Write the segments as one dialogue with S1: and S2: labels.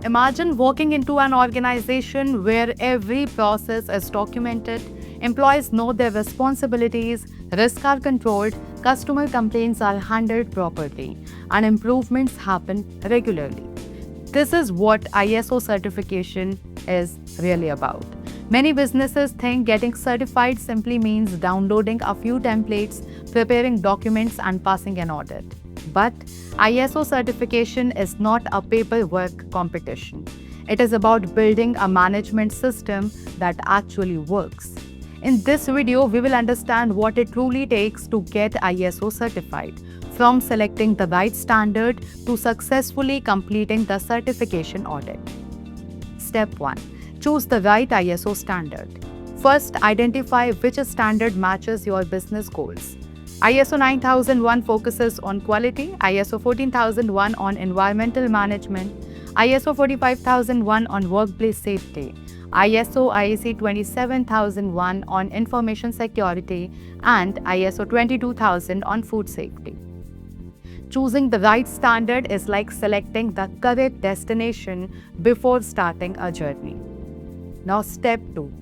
S1: Imagine walking into an organization where every process is documented, employees know their responsibilities, risks are controlled, customer complaints are handled properly, and improvements happen regularly. This is what ISO certification is really about. Many businesses think getting certified simply means downloading a few templates, preparing documents, and passing an audit. But ISO certification is not a paperwork competition. It is about building a management system that actually works. In this video, we will understand what it truly takes to get ISO certified, from selecting the right standard to successfully completing the certification audit. Step 1. Choose the right ISO standard. First, identify which standard matches your business goals. ISO 9001 focuses on quality, ISO 14001 on environmental management, ISO 45001 on workplace safety, ISO IEC 27001 on information security, and ISO 22000 on food safety. Choosing the right standard is like selecting the correct destination before starting a journey. Now, step 2.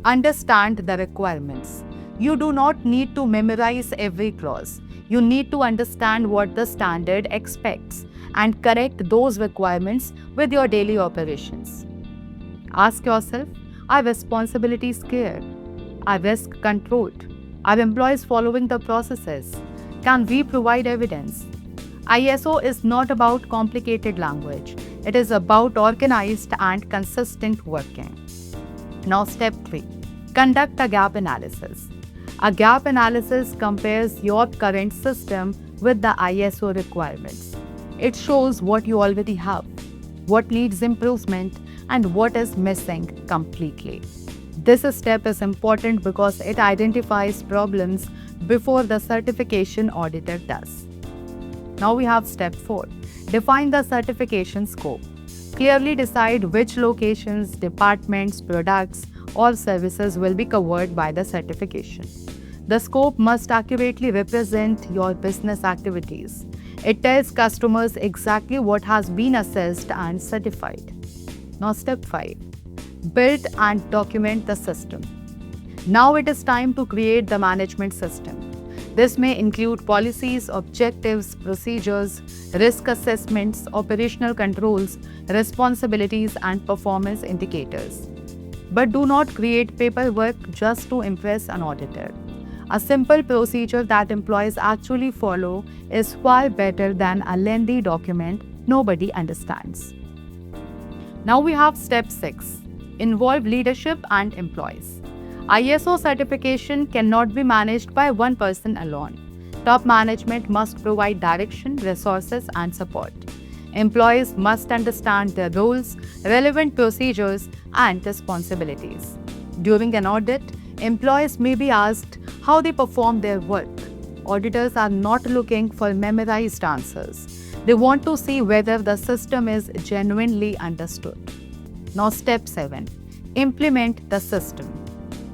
S1: Understand the requirements. You do not need to memorize every clause. You need to understand what the standard expects and correct those requirements with your daily operations. Ask yourself, are responsibilities clear? Are risks controlled? Are employees following the processes? Can we provide evidence? ISO is not about complicated language. It is about organized and consistent working. Now, step 3. Conduct a gap analysis. A gap analysis compares your current system with the ISO requirements. It shows what you already have, what needs improvement, and what is missing completely. This step is important because it identifies problems before the certification auditor does. Now we have step 4. Define the certification scope. Clearly decide which locations, departments, products, or services will be covered by the certification. The scope must accurately represent your business activities. It tells customers exactly what has been assessed and certified. Now, step 5. Build and document the system. Now it is time to create the management system. This may include policies, objectives, procedures, risk assessments, operational controls, responsibilities, and performance indicators. But do not create paperwork just to impress an auditor. A simple procedure that employees actually follow is far better than a lengthy document nobody understands. Now we have step 6. Involve leadership and employees. ISO certification cannot be managed by one person alone. Top management must provide direction, resources, and support. Employees must understand their roles, relevant procedures, and responsibilities. During an audit, employees may be asked how they perform their work. Auditors are not looking for memorized answers. They want to see whether the system is genuinely understood. Now, step 7. Implement the system.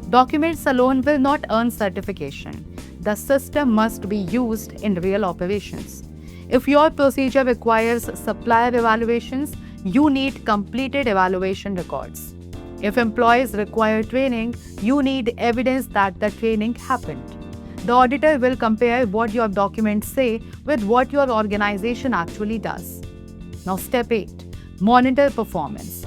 S1: Documents alone will not earn certification. The system must be used in real operations. If your procedure requires supplier evaluations, you need completed evaluation records. If employees require training, you need evidence that the training happened. The auditor will compare what your documents say with what your organization actually does. Now, step 8. Monitor performance.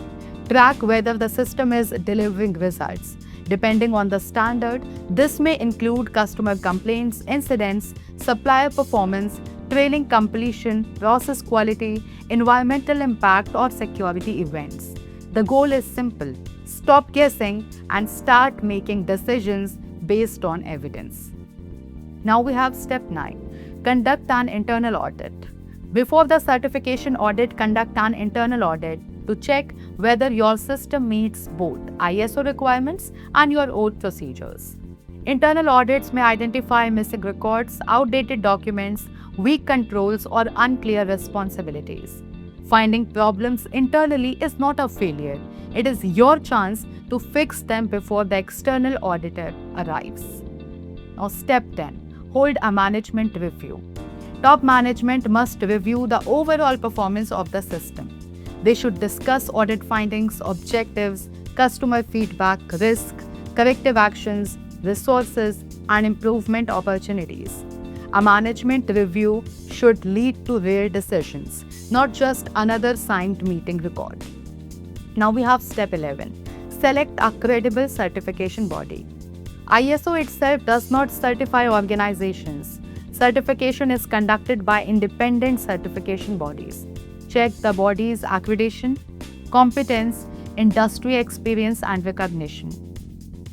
S1: Track whether the system is delivering results. Depending on the standard, this may include customer complaints, incidents, supplier performance, training completion, process quality, environmental impact, or security events. The goal is simple: stop guessing and start making decisions based on evidence. Now we have step 9. Conduct an internal audit. Before the certification audit, conduct an internal audit to check whether your system meets both ISO requirements and your own procedures. Internal audits may identify missing records, outdated documents, weak controls, or unclear responsibilities. Finding problems internally is not a failure. It is your chance to fix them before the external auditor arrives. Now, step 10. Hold a management review. Top management must review the overall performance of the system. They should discuss audit findings, objectives, customer feedback, risk, corrective actions, resources, and improvement opportunities. A management review should lead to real decisions, not just another signed meeting record. Now we have step 11. Select a credible certification body. ISO itself does not certify organizations. Certification is conducted by independent certification bodies. Check the body's accreditation, competence, industry experience, and recognition.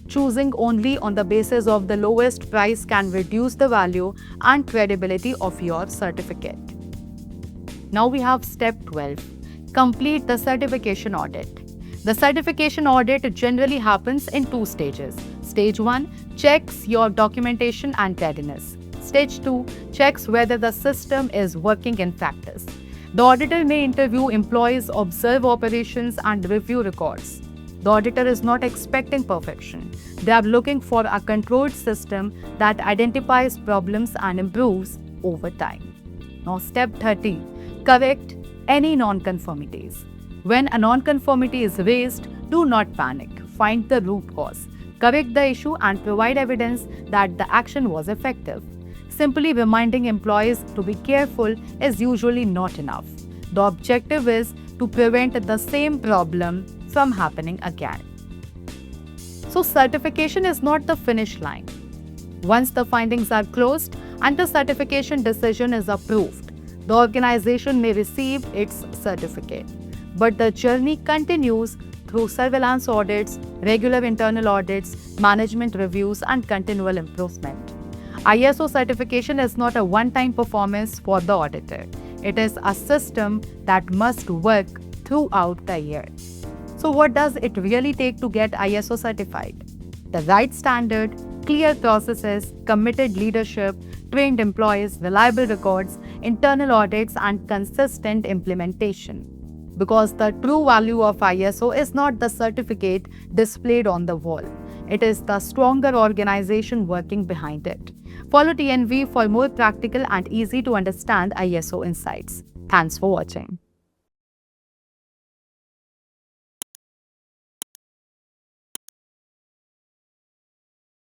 S1: Choosing only on the basis of the lowest price can reduce the value and credibility of your certificate. Now we have step 12. Complete the certification audit. The certification audit generally happens in two stages. Stage 1 checks your documentation and readiness. Stage 2 checks whether the system is working in practice. The auditor may interview employees, observe operations, and review records. The auditor is not expecting perfection. They are looking for a controlled system that identifies problems and improves over time. Now, step 30. Correct any non-conformities. When a non-conformity is raised, do not panic. Find the root cause. Correct the issue and provide evidence that the action was effective. Simply reminding employees to be careful is usually not enough. The objective is to prevent the same problem from happening again. So, certification is not the finish line. Once the findings are closed and the certification decision is approved, the organization may receive its certificate. But the journey continues through surveillance audits, regular internal audits, management reviews, and continual improvement. ISO certification is not a one-time performance for the auditor. It is a system that must work throughout the year. So what does it really take to get ISO certified? The right standard, clear processes, committed leadership, trained employees, reliable records, internal audits, and consistent implementation. Because the true value of ISO is not the certificate displayed on the wall. It is the stronger organization working behind it. Follow TNV for more practical and easy to understand ISO insights. Thanks for watching.